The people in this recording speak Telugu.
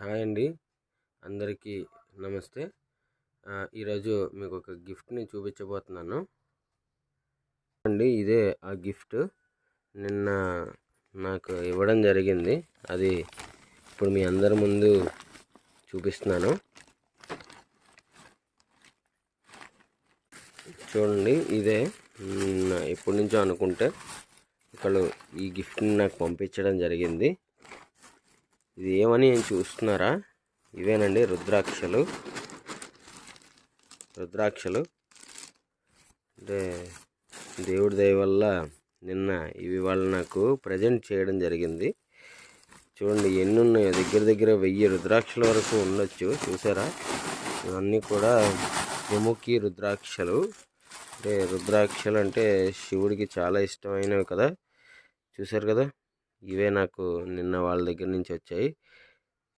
హాయ్ అండి, అందరికీ నమస్తే. ఈరోజు మీకు ఒక గిఫ్ట్ని చూపించబోతున్నాను అండి. ఇదే ఆ గిఫ్ట్ నిన్న నాకు ఇవ్వడం జరిగింది. అది ఇప్పుడు మీ అందరి ముందు చూపిస్తున్నాను. చూడండి, ఇదే ఎప్పటి నుంచో అనుకుంటే ఒకళ్ళు ఈ గిఫ్ట్ని నాకు పంపించడం జరిగింది. ఇది ఏమని చూస్తున్నారా? ఇవేనండి రుద్రాక్షలు అంటే దేవుడి దయ వల్ల నిన్న ఇవి వాళ్ళు నాకు ప్రజెంట్ చేయడం జరిగింది. చూడండి ఎన్ని ఉన్నాయో, దగ్గర 1000 రుద్రాక్షల వరకు ఉండొచ్చు. చూసారా? ఇవన్నీ కూడా ప్రముఖి రుద్రాక్షలు. అంటే రుద్రాక్షలు అంటే శివుడికి చాలా ఇష్టమైనవి కదా. చూసారు కదా, ఇవే నాకు నిన్న వాళ్ళ దగ్గర నుంచి వచ్చాయి.